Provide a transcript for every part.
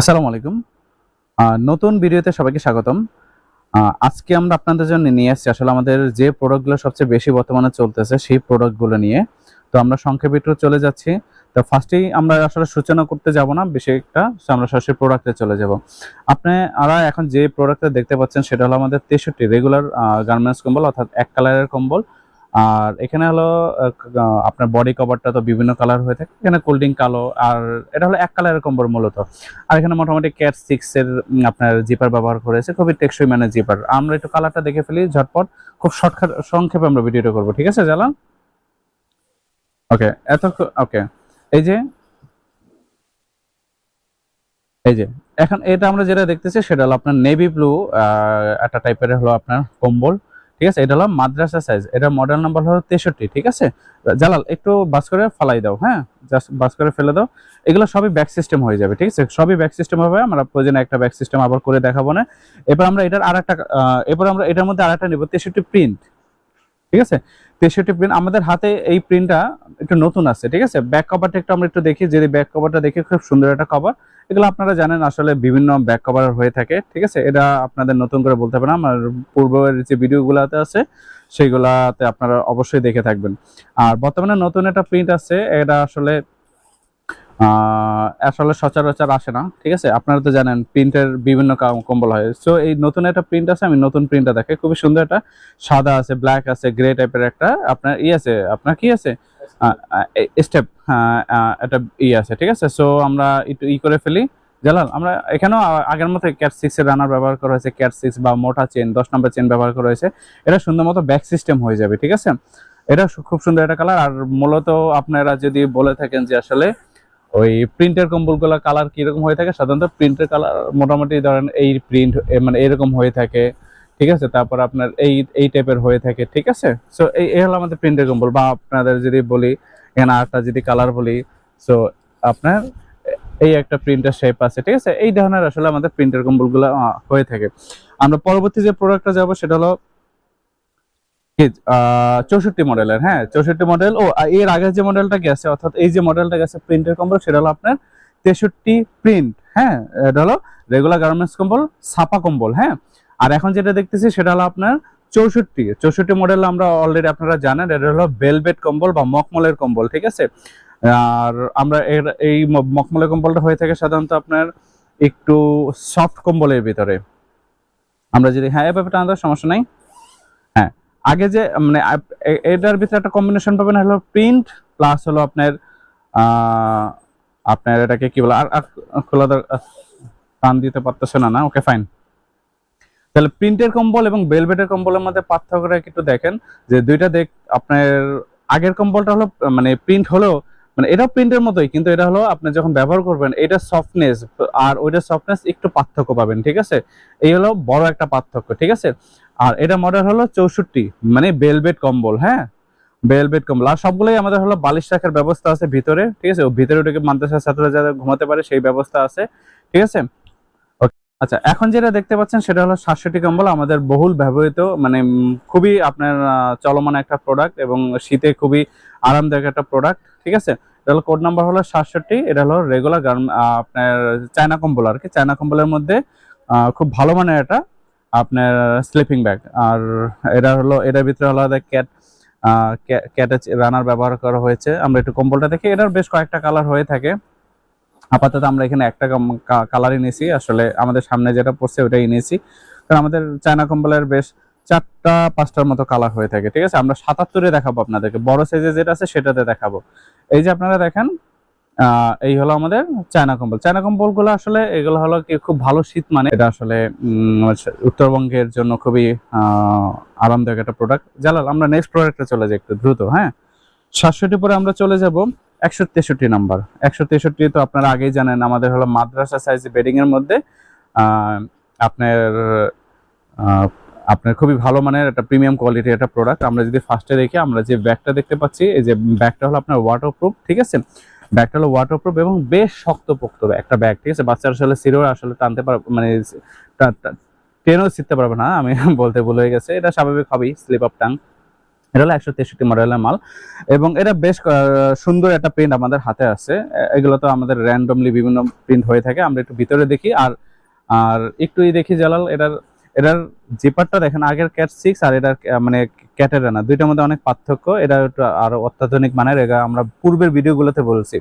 আসসালামু আলাইকুম। নতুন ভিডিওতে সবাইকে স্বাগতম। আজকে আমরা আপনাদের জন্য নিয়ে আসছি আসলে আমাদের যে প্রোডাক্টগুলো সবচেয়ে বেশি বর্তমানে চলতেছে সেই প্রোডাক্টগুলো নিয়ে। তো আমরা সংক্ষেপে একটু চলে যাচ্ছি। তো ফার্স্টেই আমরা আসলে সূচনা করতে যাব না বেশি একটা। সো আমরা সরাসরি প্রোডাক্টে চলে যাব। আপনারা এখন যে প্রোডাক্টটা দেখতে পাচ্ছেন সেটা হলো আমাদের 63 রেগুলার গার্মেন্টস কম্বল অর্থাৎ এক কালারের কম্বল। আর এখানে হলো আপনার বডি কভারটা তো বিভিন্ন কালার হয়ে থাকে। এখানে কোল্ড ড্রিঙ্ক কালো আর এটা হলো এক কালারের কম্বল মূলত। আর এখানে মোটামুটি ক্যাট 6 এর আপনার জিপার ব্যবহার করেছে। খুবই টেকসই মানের জিপার। আমরা একটু কালারটা দেখে ফেলি ঝটপট। খুব সংক্ষেপে আমরা ভিডিওটা করব। ঠিক আছে জালাল? ওকে, ওকে। এই যে এই যে এখন এটা আমরা যেটা দেখতেছি সেটা হলো আপনার নেভি ব্লু একটা টাইপের হলো আপনার কম্বল। ঠিক আছে, এটা হলো মাদ্রাসা সাইজ। এটা মডেল নাম্বার হলো 63। ঠিক আছে জালাল, একটু বাস করে ফালাই দাও। হ্যাঁ, জাস্ট বাস করে ফেলে দাও। এগুলো সবই ব্যাক সিস্টেম হয়ে যাবে। ঠিক আছে, সবই ব্যাক সিস্টেম হবে। আমরা প্রয়োজনে একটা ব্যাক সিস্টেম আবার করে দেখাবো না। এরপর আমরা এটার মধ্যে আরেকটা নেব 63 প্রিন্ট। ঠিক আছে, 63 প্রিন্ট আমাদের হাতে এই প্রিন্টটা একটু নতুন আছে। ঠিক আছে, ব্যাক কভারটা একটু আমরা একটু দেখি। যদি ব্যাক কভারটা দেখি, খুব সুন্দর একটা কভার। এগুলো আপনারা জানেন আসলে বিভিন্ন ব্যাক কভার হয়ে থাকে। ঠিক আছে, এটা আপনাদের নতুন করে বলতে হবে না। আমার পূর্বের যে ভিডিওগুলোতে আছে সেইগুলাতে আপনারা অবশ্যই দেখে থাকবেন। আর বর্তমানে নতুন একটা প্রিন্ট আছে, এটা আসলে আসলে সচরাচর আসে না। ঠিক আছে, আপনারা তো জানেন প্রিন্টের বিভিন্ন কম্বল হয়। সো এই নতুন একটা প্রিন্ট আছে, আমি নতুন প্রিন্টটা দেখে খুবই সুন্দর। একটা সাদা আছে, ব্ল্যাক আছে, গ্রে টাইপের একটা আপনার আছে, আপনার কি আছে স্টেপ, একটা আছে। ঠিক আছে, সো আমরা একটু করে ফেলি জালাল। আমরা এখানেও আগের মতো ক্যাট 6 এর রানার ব্যবহার করা হয়েছে। ক্যাট 6 বা মোটা চেন 10 নম্বর চেন ব্যবহার করা হয়েছে। এটা সুন্দর মতো ব্যাক সিস্টেম হয়ে যাবে। ঠিক আছে, এটা খুব সুন্দর একটা কালার। আর মূলত আপনারা যদি বলে থাকেন যে আসলে ওই প্রিন্টের কম্বলগুলো কালার কিরকম হয়ে থাকে, সাধারণত প্রিন্টের কালার মোটামুটি ধরেন এই প্রিন্ট মানে এরকম হয়ে থাকে। ঠিক আছে, তারপর আপনার এই টাইপের হয়ে থাকে। ঠিক আছে, সো এই হলো আমাদের প্রিন্টের কম্বল। বা আপনাদের যদি বলি এখানে আরেকটা যদি কালার বলি, সো আপনার এই একটা প্রিন্টের শেপ আছে। ঠিক আছে, এই ধরনের আসলে আমাদের প্রিন্টের কম্বলগুলো হয়ে থাকে। আমরা পরবর্তী যে প্রোডাক্টটা যাব সেটা হলো 64 মডেলের। হ্যাঁ, 64 মডেল। এর আগের যে মডেলটা গেছে অর্থাৎ এই যে মডেলটা গেছে প্রিন্টের কম্বল, সেটা হলো আপনার 63 প্রিন্ট। হ্যাঁ, এটা হলো রেগুলার গার্মেন্টস কম্বল, ছাপা কম্বল। হ্যাঁ, আর এখন যেটা দেখতেছি সেটা হলো আপনার 64 মডেল। আমরা অলরেডি আপনারা জানেন এটা হলো ভেলভেট কম্বল বা মখমলের কম্বল। ঠিক আছে, আর আমরা এই মখমলের কম্বলটা হয়ে থাকে সাধারণত আপনার একটু সফট কম্বলের ভিতরে। আমরা যদি এই ব্যাপারটা আমাদের সমস্যা নাই। হ্যাঁ, আগে যে মানে এটার ভিতরে একটা কম্বিনেশন পাবেন হলো প্রিন্ট প্লাস হলো আপনার আপনার এটাকে কি বলে আর খোলা টান দিতে পারতেছে না। Okay fine. তাহলে প্রিন্টের কম্বল এবং ভেলভেটের কম্বলের মধ্যে পার্থক্যটা একটু দেখেন যে দুইটা আপনার আগের কম্বলটা হলো মানে প্রিন্ট হলো মানে এটাও প্রিন্টের মতোই, কিন্তু এটা হলো আপনি যখন ব্যবহার করবেন এটা সফটনেস আর ওইটা সফটনেস একটু পার্থক্য পাবেন। ঠিক আছে, এই হলো বড় একটা পার্থক্য। ঠিক আছে, আর এটা মডেল হলো 64 মানে ভেলভেট কম্বল। হ্যাঁ, ভেলভেট কম্বল। আর সবগুলোই আমাদের হলো বালিশ রাখার ব্যবস্থা আছে ভিতরে। ঠিক আছে, ও ভিতরে ওটাকে মাদ্রাসার ছাত্ররা যাতে ঘুমাতে পারে সেই ব্যবস্থা আছে। ঠিক আছে, আচ্ছা, এখন যেটা দেখতে পাচ্ছেন সেটা হলো 67 কম্বল। আমাদের বহুল ব্যবহৃত মানে খুবই আপনার চলমান একটা প্রোডাক্ট এবং শীতে খুবই আরামদায়ক একটা প্রোডাক্ট। ঠিক আছে, এটা হলো কোড নাম্বার হলো 67। এটা হলো রেগুলার আপনার চায়না কম্বল আর কি। চায়না কম্বলের মধ্যে খুব ভালো মানের এটা আপনার স্লিপিং ব্যাগ। আর এটা হলো এটার ভিতরে হলো ক্যাটেজ রানার ব্যবহার করা হয়েছে। আমরা একটু কম্বলটা দেখি। এটার বেশ কয়েকটা কালার হয়ে থাকে। আপাতত আমরা এখানে একটা কালারই নিয়েছি। আসলে আমাদের সামনে যেটা পড়ছে ওটাই নিয়েছি, কারণ আমাদের চায়না কম্বলের বেশ 4-5টার মতো কালার হয়ে থাকে। ঠিক আছে, আমরা 77-এ দেখাবো আপনাদেরকে। বড় সাইজে যেটা আছে সেটাতে দেখাবো। এই যে আপনারা দেখেন, এই হলো আমাদের চায়না কম্বল। চায়না কম্বল গুলো আসলে এগুলো হলো কি খুব ভালো শীত মানে এটা আসলে উত্তরবঙ্গের জন্য খুবই আরামদায়ক একটা প্রোডাক্ট। জালাল, আমরা নেক্সট প্রোডাক্টে চলে যাই একটু দ্রুত। হ্যাঁ, 67 পরে আমরা চলে যাব 163 নাম্বার। 163 তো আপনারা আগেই জানেন আমাদের হলো মাদ্রাসা সাইজ বেডিং এর মধ্যে আপনার আপনার খুবই ভালো মানের একটা প্রিমিয়াম কোয়ালিটির একটা প্রোডাক্ট। আমরা যদি ফার্স্টে দেখি, আমরা যে ব্যাগটা দেখতে পাচ্ছি, এই যে ব্যাগটা হলো আপনার ওয়াটারপ্রুফ। ঠিক আছে, ব্যাগটা হলো ওয়াটারপ্রুফ এবং বেশ শক্তপোক্ত একটা ব্যাগ। ঠিক আছে, বাচ্চারা আসলে সিরো আসলে টানতে পারবে মানে ট্রেনও শিখতে পারবে না। আমি বলতে ভুল হয়ে গেছে, এটা স্বাভাবিক হবেই, স্লিপ অফ টাং। এটা হলো 163 মডেলের মাল, এবং এটা বেশ সুন্দর একটা প্রিন্ট আমাদের হাতে আছে। এগুলো তো আমাদের র্যান্ডমলি বিভিন্ন প্রিন্ট হয়ে থাকে। আমরা একটু ভিতরে দেখি, আর আর একটুই দেখি জালাল, এটার এটার জিপারটা দেখেন, আগের ক্যাট 6 আর এটার মানে ক্যাটের রানা দুইটার মধ্যে অনেক পার্থক্য। এটা একটু আরো অত্যাধুনিক মানের, এটা আমরা পূর্বের ভিডিওগুলোতে বলছি।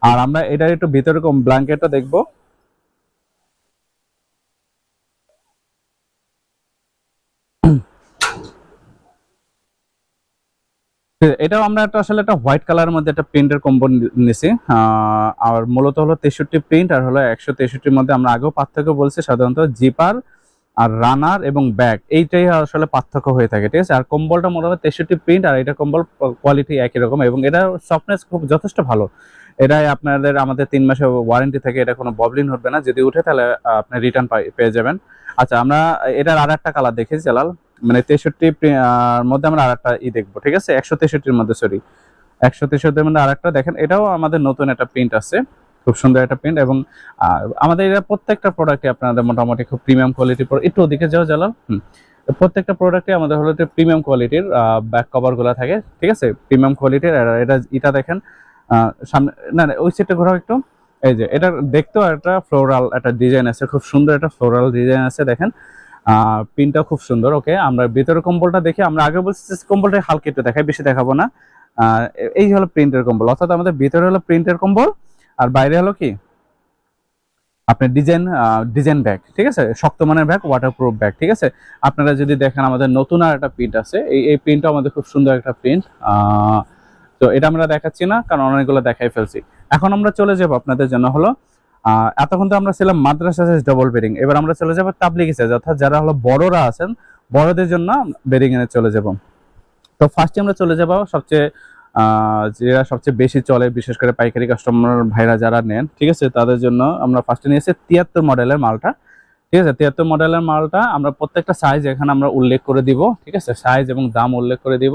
আর আমরা এটার একটু ভিতরে ব্ল্যাঙ্কেটটা দেখবো। এটাও আমরা একটা আসলে একটা হোয়াইট কালারের মধ্যে একটা প্রিন্টের কম্বো নিছি। আর মূলত হলো 63 প্রিন্ট আর হলো 163-র মধ্যে আমরা আগেও পার্থক্য বলছি, সাধারণত জিপার আর রানার এবং ব্যাগ এইটাই আসলে পার্থক্য হয়ে থাকে, ঠিক আছে। আর কম্বলটা মোটামুটি 63 প্রিন্ট, আর এটা কম্বল কোয়ালিটি একই রকম, এবং এটা সফটনেস খুব যথেষ্ট ভালো। এটাই আপনাদের আমাদের 3 মাসের ওয়ারেন্টি থাকে, এটা কোনো প্রবলেম হবে না। যদি উঠে তাহলে আপনি রিটার্ন পেয়ে যাবেন। আচ্ছা, আমরা এটার আর একটা কালার দেখি জালাল, মানে 63 মধ্যে আমরা আরেকটা দেখবো, ঠিক আছে। 163-র মধ্যে, সরি, 163-র মধ্যে আরেকটা দেখেন, এটাও আমাদের নতুন একটা প্রিন্ট আছে, খুব সুন্দর একটা প্রিন্ট। এবং আমাদের এটা প্রত্যেকটা প্রোডাক্টে আপনাদের মোটামুটি খুব প্রিমিয়াম কোয়ালিটির, একটু ওদিকে যাও জালাল। প্রত্যেকটা প্রোডাক্টে আমাদের হলো প্রিমিয়াম কোয়ালিটির ব্যাক কভার গুলো থাকে, ঠিক আছে, প্রিমিয়াম কোয়ালিটির। এটা দেখেন সামনে, না ওই সাইডটা ঘোরাও একটু। এই যে এটা দেখতেও একটা ফ্লোরাল একটা ডিজাইন আছে, খুব সুন্দর একটা ফ্লোরাল ডিজাইন আছে, দেখেন পিনটা খুব সুন্দর। ওকে, আমরা ভিতরের কম্বলটা দেখি। আমরা আগে বলছি কম্বলটা হালকা একটু দেখাই, বেশি দেখাবো না। এই হলো প্রিন্টের কম্বল, অর্থাৎ আমাদের ভিতরে হলো প্রিন্টের কম্বল, আর বাইরে হলো কি আপনার ডিজাইন ব্যাগ, ঠিক আছে, শক্ত মানের ব্যাগ, ওয়াটারপ্রুফ ব্যাগ, ঠিক আছে। আপনারা যদি দেখেন আমাদের নতুন আর একটা প্রিন্ট আছে, এই প্রিন্টটা আমাদের খুব সুন্দর একটা প্রিন্ট। তো এটা আমরা দেখাচ্ছি না, কারণ অনেকগুলো দেখাই ফেলছি। এখন আমরা চলে যাব আপনাদের জন্য হলো এতক্ষণ তো আমরা ছিলাম মাদ্রাসা সাইজ ডবল বেডিং, এবার আমরা চলে যাবো তাবলিগি সাইজ, অর্থাৎ যারা হলো বড়রা আছেন, বড়দের জন্য বেডিং এ চলে যাব। তো ফার্স্টে আমরা চলে যাব সবচেয়ে যেটা সবচেয়ে বেশি চলে, বিশেষ করে পাইকারি কাস্টমার ভাইরা যারা নেন, ঠিক আছে, তাদের জন্য আমরা ফার্স্টে নিয়েছি 73 মডেলের মালটা, ঠিক আছে। 73 মডেলের মালটা আমরা প্রত্যেকটা সাইজ এখানে আমরা উল্লেখ করে দিব, ঠিক আছে, সাইজ এবং দাম উল্লেখ করে দিব,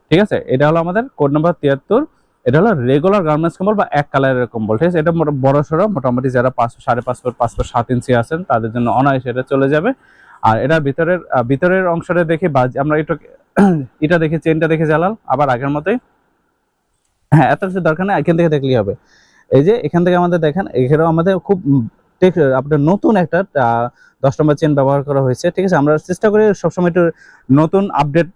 ঠিক আছে। এটা হলো আমাদের কোড নাম্বার 73। এটা হলো রেগুলার গার্মেন্টস কম্বল বা এক কালারের কম্বল, ঠিক আছে। এটা বড় সড়ো মোটামুটি যারা 5.5 ফুট 5 ফুট 7 ইঞ্চি আছেন তাদের জন্য অনায়াসে এটা চলে যাবে। আর এটা ভিতরের অংশটা দেখি, আমরা একটু এটা দেখি, চেনটা দেখে জালাল, আবার আগের মতোই। হ্যাঁ, এত কিছু দরকার নেই, এখান থেকে দেখলেই হবে। এই যে এখান থেকে আমাদের দেখেন, এখানেও আমাদের খুব আপনার নতুন একটা 10 নম্বর চেন ব্যবহার করা হয়েছে, ঠিক আছে। আমরা চেষ্টা করি সবসময় একটু নতুন আপডেট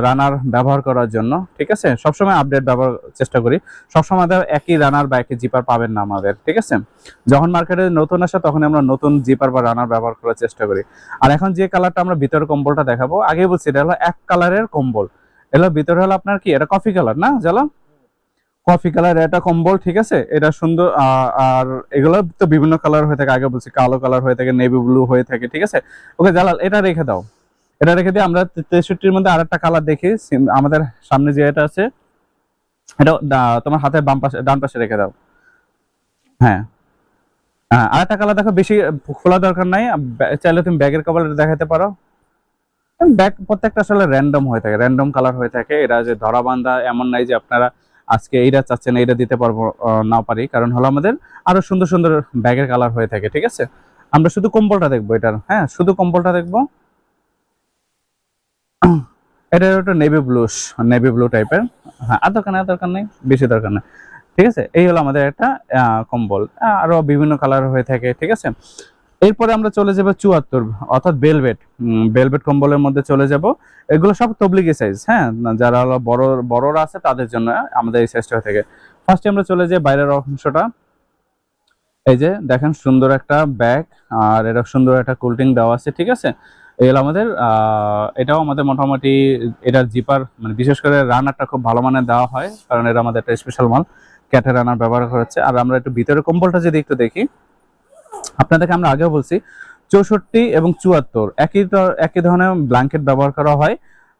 রানার ব্যবহার করার জন্য, ঠিক আছে। সবসময় আপডেট ব্যবহার চেষ্টা করি, সবসময় একই রানার বা একই জিপার পাবেন না আমাদের, ঠিক আছে। যখন মার্কেটে নতুন আসে তখন আমরা নতুন জিপার বা রানার ব্যবহার করার চেষ্টা করি। আর এখন যে কালারটা আমরা ভিতরের কম্বলটা দেখাবো, আগে বলছি এটা হলো এক কালারের কম্বল, এগুলো ভিতরে হলো আপনার কি, এটা কফি কালার না জালা, কফি কালার এটা কম্বল, ঠিক আছে। এটা সুন্দর। আর এগুলো তো বিভিন্ন কালার হয়ে থাকে, আগে বলছি কালো কালার হয়ে থাকে, নেভি ব্লু হয়ে থাকে, ঠিক আছে। ওকে জালাল, এটা রেখে দাও, এটা রেখে দিয়ে আমরা 63-র মধ্যে আরেকটা কালার দেখি। আমাদের সামনে যে এটা আছে, এটা তোমার হাতের বাম পাশে, ডান পাশে রেখে দাও। হ্যাঁ, আরেকটা কালার দেখো, বেশি খোলা দরকার নাই, চাইলে তুমি ব্যাগের কভার দেখাতে পারো। ব্যাগ প্রত্যেকটা আসলে র্যান্ডম হয়ে থাকে, র্যান্ডম কালার হয়ে থাকে। এটা যে ধরা বান্ধা এমন নাই যে আপনারা আজকে এইটা চাচ্ছেন এইটা দিতে পারবো না পারি, কারণ হলো আমাদের আরো সুন্দর সুন্দর ব্যাগের কালার হয়ে থাকে, ঠিক আছে। আমরা শুধু কম্বলটা দেখবো এটার, হ্যাঁ, শুধু কম্বলটা দেখবো। এটা একটা নেভি ব্লু টাইপের। হ্যাঁ, আর দরকার নেই, বেশি দরকার নেই, ঠিক আছে। এই হলো আমাদের একটা কম্বল, আরো বিভিন্ন কালার হয়ে থাকে, ঠিক আছে। এরপরে আমরা চলে যাব 74, অর্থাৎ বেলভেট কম্বলের মধ্যে চলে যাব। এগুলো সব তবলিগি সাইজ, হ্যাঁ, যারা হলো বড়রা আছে তাদের জন্য আমাদের এই সাইজটা হয়ে থাকে। ফার্স্টে আমরা চলে যাই বাইরের অংশটা। এই যে দেখেন, সুন্দর একটা ব্যাগ, আর এটা সুন্দর একটা কুলটিং দেওয়া আছে, ঠিক আছে। এগুলো আমাদের এটাও আমাদের মোটামুটি, এটার জিপার মানে বিশেষ করে রানারটা খুব ভালো মানের দেওয়া হয়, কারণ এটা আমাদের একটা স্পেশাল মাল, ক্যাটের রানার ব্যবহার করা হচ্ছে। আর আমরা একটু ভিতরে কম্বলটা যদি একটু দেখি, আপনাদেরকে আমরা আগেও বলছি 64 এবং 74 একই ধরনের ব্ল্যাঙ্কেট ব্যবহার করা হয়,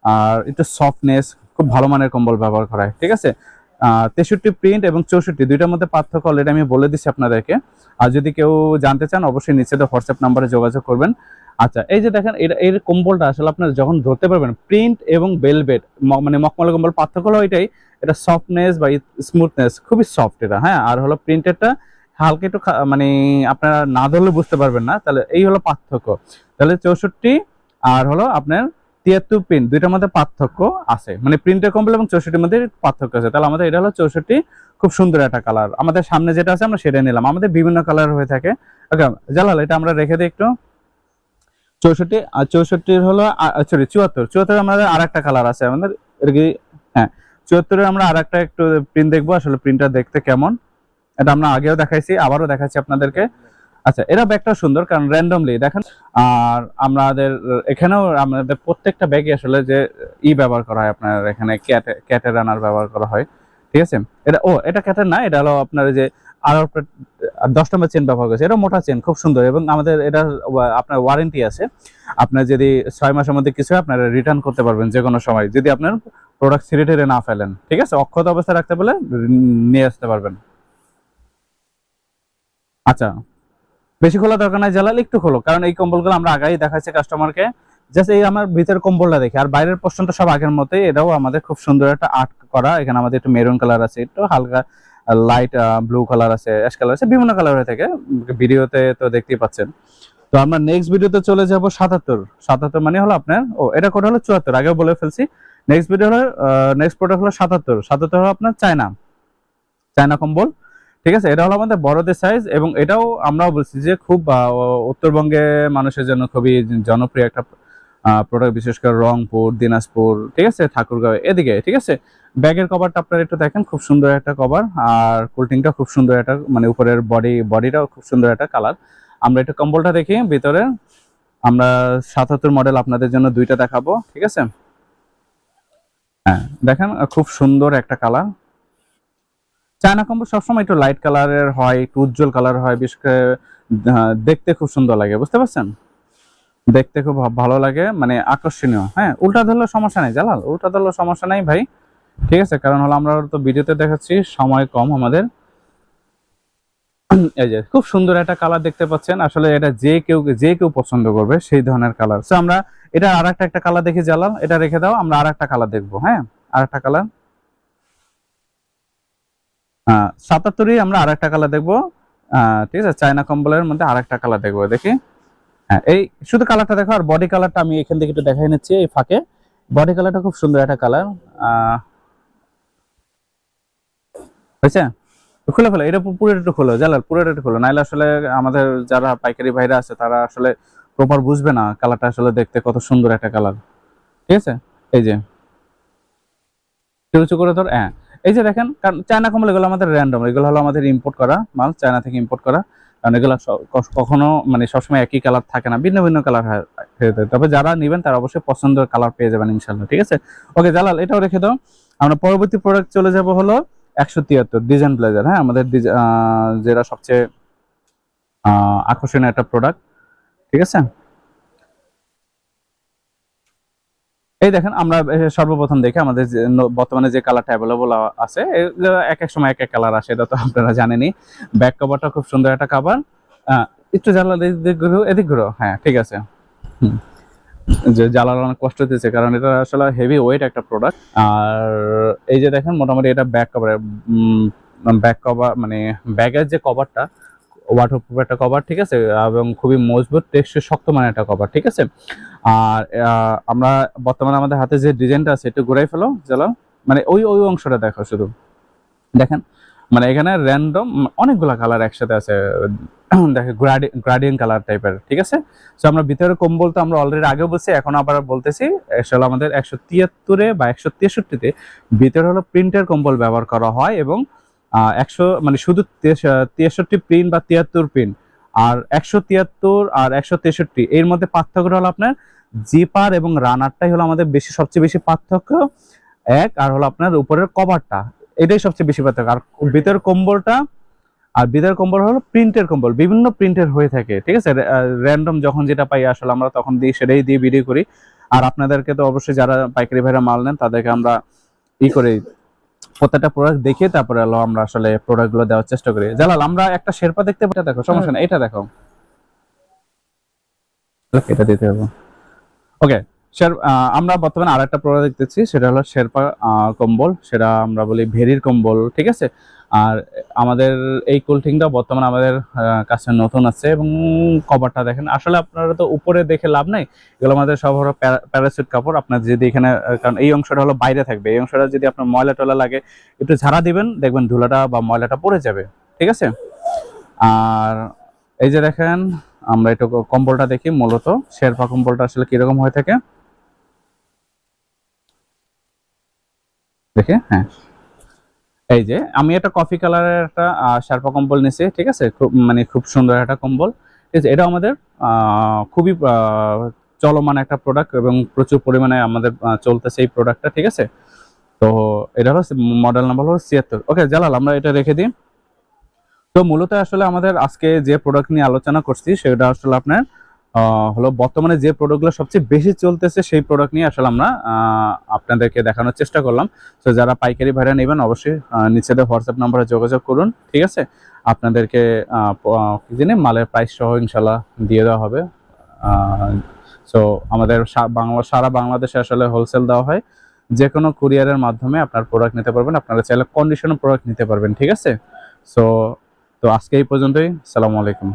আর একটু সফটনেস, খুব ভালো মানের কম্বল ব্যবহার করা হয়, ঠিক আছে। 63 প্রিন্ট এবং 64 দুইটার মধ্যে পার্থক্য অলরেডি আমি বলে দিচ্ছি আপনাদেরকে। আর যদি কেউ জানতে চান অবশ্যই নিচে তো হোয়াটসঅ্যাপ নাম্বারে যোগাযোগ করবেন। আচ্ছা, এই যে দেখেন, এর কম্বলটা আসলে আপনারা যখন ধরতে পারবেন, প্রিন্ট এবং বেলভেট মানে মখমল কম্বল পার্থক্য হলো এটাই, এটা সফটনেস বা স্মুথনেস খুবই সফট এটা, হ্যাঁ। আর হলো প্রিন্টেরটা হালকা একটু মানে আপনারা না ধরলে বুঝতে পারবেন না, তাহলে এই হলো পার্থক্য। তাহলে 64 আর হলো আপনার 73 প্রিন্ট দুইটার মধ্যে পার্থক্য আছে, মানে প্রিন্টের কম্বল এবং 64 মধ্যে পার্থক্য আছে। তাহলে আমাদের এটা হলো 64, খুব সুন্দর একটা কালার। আমাদের সামনে যেটা আছে আমরা সেটা নিলাম, আমাদের বিভিন্ন কালার হয়ে থাকে। ওকে জালাল, এটা আমরা রেখে দিই একটু। 64 আর 64 হলো সরি 74 আমাদের আরেকটা কালার আছে আমাদের, এর কি হ্যাঁ 74 আমরা আরেকটা একটু প্রিন্ট দেখবো আসলে প্রিন্টটা দেখতে কেমন। এটা আমরা আগেও দেখাইছি, আবারও দেখাচ্ছি আপনাদেরকে। আচ্ছা, এরা ব্যাগটা সুন্দর কারণ র্যান্ডমলি দেখেন। আর আমাদের এখানেও আমাদের প্রত্যেকটা ব্যাগে আসলে যে ব্যবহার করা হয়, আপনার এখানে ক্যাটের রানার ব্যবহার করা হয়, ঠিক আছে। এটা ক্যাটের না, এটা হলো আপনার যে আর 10 নম্বর চেন ব্যবহার করেছে। এটা মোটা চেন, খুব সুন্দর, এবং আমাদের এটা আপনার ওয়ারেন্টি আছে। আপনার যদি 6 মাসের মধ্যে কিছু আপনারা রিটার্ন করতে পারবেন যে কোনো সময়, যদি আপনার প্রোডাক্ট ছিঁড়ে টিড়ে না ফেলেন, ঠিক আছে। অক্ষত অবস্থায় রাখতে বলে নিয়ে আসতে পারবেন। আচ্ছা, বেশি খোলা দরকার নাই জালাল, একটু খোলো, কারণ এই কম্বলগুলো আমরা আগেই দেখাচ্ছি কাস্টমারকে। জাস্ট এই আমার ভিতরের কম্বলটা দেখে, আর বাইরের পোর্শনটা সব আগের মতোই। এটাও আমাদের খুব সুন্দর একটা আর্ট করা। এখানে আমাদের একটু মেরুন কালার আছে, একটু হালকা লাইট ব্লু কালার আছে, অ্যাশ কালার আছে, বিভিন্ন কালার হয়ে থাকে। ভিডিওতে তো দেখতেই পাচ্ছেন। তো আমরা নেক্সট ভিডিওতে চলে যাব 77 মানে হলো আপনার এটা কোড হলো 74, আগেও বলে ফেলছি। নেক্সট ভিডিও হলো নেক্সট প্রোডাক্ট হলো 77 হলো আপনার চায়না কম্বল, ঠিক আছে। এটা হলো আমাদের বড়দের সাইজ, এবং এটাও আমরাও বলছি যে খুব উত্তরবঙ্গে মানুষের জন্য খুবই জনপ্রিয় একটা প্রোডাক্ট, বিশেষ করে রংপুর, দিনাজপুর, ঠিক আছে, ঠাকুরগাঁও এদিকে, ঠিক আছে। ব্যাগের কভারটা আপনারা একটু দেখেন, খুব সুন্দর একটা কভার, আর কুলটিংটা খুব সুন্দর একটা, মানে উপরের বডিটাও খুব সুন্দর একটা কালার। আমরা একটু কম্বলটা দেখি ভিতরে। আমরা 77 মডেল আপনাদের জন্য দুইটা দেখাবো, ঠিক আছে। হ্যাঁ দেখেন, খুব সুন্দর একটা কালার। চায়না কম্বল সবসময় একটু লাইট কালারের হয়, একটু উজ্জ্বল কালার হয়, বিশেষ করে দেখতে খুব সুন্দর লাগে, বুঝতে পারছেন, দেখতে খুব ভালো লাগে, মানে আকর্ষণীয়। হ্যাঁ, উল্টা ধরলে সমস্যা নেই জালাল, উল্টা ধরলে সমস্যা নাই ভাই, ঠিক আছে। কারণ হলো আমরা তো ভিডিওতে দেখাচ্ছি, সময় কম আমাদের। এই যে খুব সুন্দর একটা কালার দেখতে পাচ্ছেন, আসলে এটা যে কেউ পছন্দ করবে সেই ধরনের কালার। সো আমরা এটা একটা কালার দেখি জালাল, এটা রেখে দাও, আমরা আরেকটা কালার দেখবো। হ্যাঁ, আরেকটা কালার 77 আমরা আরেকটা কালার দেখবো, ঠিক আছে। চায়না কম্বলের মধ্যে আরেকটা কালার দেখবো, দেখি। হ্যাঁ, এই শুধু কালারটা দেখো, আর বডি কালারটা আমি এখান থেকে একটু দেখাই নিচ্ছি এই ফাঁকে। বডি কালারটা খুব সুন্দর একটা কালার, হয়েছে। খুলে ফেলো, এটা পুরো একটু খোলো জালাল, পুরো একটু খোলো, নাইলে আসলে আমাদের যারা পাইকারি ভাইরা আছে তারা আসলে প্রপার বুঝবে না কালারটা আসলে দেখতে কত সুন্দর একটা কালার, ঠিক আছে। এই যে উঁচু করে ধর, হ্যাঁ। এই যে দেখেন, কারণ চায়না কম্বল এগুলো আমাদের র্যান্ডম, এগুলো হলো আমাদের ইম্পোর্ট করা মাল, চায়না থেকে ইম্পোর্ট করা। কারণ এগুলো কখনো মানে সবসময় একই কালার থাকে না, ভিন্ন ভিন্ন কালার হয়। তবে যারা নেবেন তারা অবশ্যই পছন্দের কালার পেয়ে যাবেন ইনশাল্লাহ, ঠিক আছে। ওকে জালাল, এটাও রেখে দাও। আমরা পরবর্তী প্রোডাক্ট চলে যাব হলো 173 ডিজাইন ব্লেজার। হ্যাঁ, আমাদের যেটা সবচেয়ে আকর্ষণীয় একটা প্রোডাক্ট, ঠিক আছে। এই দেখেন, আমরা সর্বপ্রথম দেখে আমাদের বর্তমানে যে কালারটা অ্যাভেলেবল আছে, এক এক সময় এক এক কালার আসে, এটা তো আপনারা জানেনই। ব্যাক কভারটা খুব সুন্দর একটা কভার, একটু জ্বালা এদিক ঘুরো, হ্যাঁ ঠিক আছে। যে জ্বালার অনেক কষ্ট দিতেছে, কারণ এটা আসলে হেভি ওয়েট একটা প্রোডাক্ট। আর এই যে দেখেন, মোটামুটি এটা ব্যাক কভার মানে ব্যাগের যে কভারটা ওয়াটারপ্রুফ একটা কভার, ঠিক আছে, এবং খুবই মজবুত টেকসই শক্ত মানের একটা কভার, ঠিক আছে। আর আমরা বর্তমানে আমাদের হাতে যে ডিজাইনটা আছে একটু ঘুরাই ফেলো জালাল, মানে ওই অংশটা দেখো শুধু, দেখেন মানে এখানে র্যান্ডম অনেকগুলা কালার একসাথে আছে, দেখে গ্রাডিয়েন্ট কালার টাইপের, ঠিক আছে। সো আমরা ভিতরে কম্বল তো আমরা অলরেডি আগেও বলছি, এখন আবার বলতেছি, আসলে আমাদের 173 বা 163 ভিতরে হলো প্রিন্টের কম্বল ব্যবহার করা হয়, এবং 100 মানে শুধু 63 প্রিন্ট বা 73 প্রিন্ট, আর 173 আর 163 এর মধ্যে পার্থক্য হলো আপনার জিপার এবং রানারটাই হলো আমাদের সবচেয়ে বেশি পার্থক্য এক, আর হলো আপনার উপরের কভারটা, এটাই সবচেয়ে বেশি পার্থক্য। আর ভিতরের কম্বল হলো প্রিন্টের কম্বল, বিভিন্ন প্রিন্টের হয়ে থাকে, ঠিক আছে। র্যান্ডম যখন যেটা পাই আসলে আমরা তখন সেটাই দিয়ে ভিডিও করি। আর আপনাদেরকে তো অবশ্যই যারা পাইকারি ভাইরা মাল নেন তাদেরকে আমরা করি, প্রত্যেকটা প্রোডাক্ট দেখে তারপরে আমরা আসলে প্রোডাক্ট গুলো দেওয়ার চেষ্টা করি। জালাল, আমরা একটা শেরপা দেখতে পাই, দেখো সমস্যা না, এটা দেখো, এটা দিতে হবে। ওকে, আমরা বর্তমানে আরেকটা প্রোডাক্ট দেখতেছি, সেটা হলো শেরপা কম্বল, সেটা আমরা বলি ভেরির কম্বল, ঠিক আছে। আর আমাদের এই কুলটিংটা বর্তমানে আমাদের কাছে নতুন আছে, এবং কভারটা দেখেন। আসলে আপনারা তো উপরে দেখে লাভ নাই, এগুলো আমাদের সব হলো প্যারাসুট কাপড়। আপনার যদি এখানে, কারণ এই অংশটা হলো বাইরে থাকবে, এই অংশটা যদি আপনার ময়লা টয়লা লাগে একটু ঝাড়া দিবেন, দেখবেন ধুলাটা বা ময়লাটা পড়ে যাবে, ঠিক আছে। আর এই যে দেখেন, আমরা একটু কম্বলটা দেখি। মূলত শেরপা কম্বলটা আসলে কিরকম হয়ে থাকে দেখে। হ্যাঁ, এই যে আমি একটা কফি কালারের একটা শেরপা কম্বল নিছি, ঠিক আছে। খুব মানে খুব সুন্দর একটা কম্বল, ঠিক আছে। এটা আমাদের খুবই চলমান একটা প্রোডাক্ট, এবং প্রচুর পরিমাণে আমাদের চলতেছে এই প্রোডাক্টটা, ঠিক আছে। তো এটা হলো মডেল নাম্বার হলো 76। ওকে জালাল, আমরা এটা রেখে দিই। তো মূলত আসলে আমাদের আজকে যে প্রোডাক্ট নিয়ে আলোচনা করছি সেটা আসলে আপনার হলো বর্তমানে যে প্রোডাক্টগুলো সবচেয়ে বেশি চলতেছে সেই প্রোডাক্ট নিয়ে আসলে আমরা আপনাদেরকে দেখানোর চেষ্টা করলাম। তো যারা পাইকারি ভাড়া নেবেন অবশ্যই নিচে দেওয়া হোয়াটসঅ্যাপ নম্বরে যোগাযোগ করুন, ঠিক আছে। আপনাদেরকে কি জানি মালের প্রাইস সহ ইনশাল্লাহ দিয়ে দেওয়া হবে। সো আমাদের সারা বাংলাদেশে আসলে হোলসেল দেওয়া হয়, যে কোনো কুরিয়ারের মাধ্যমে আপনার প্রোডাক্ট নিতে পারবেন। আপনারা চাইলে কন্ডিশনাল প্রোডাক্ট নিতে পারবেন, ঠিক আছে। সো তো আজকে এই পর্যন্তই। সালামু আলাইকুম।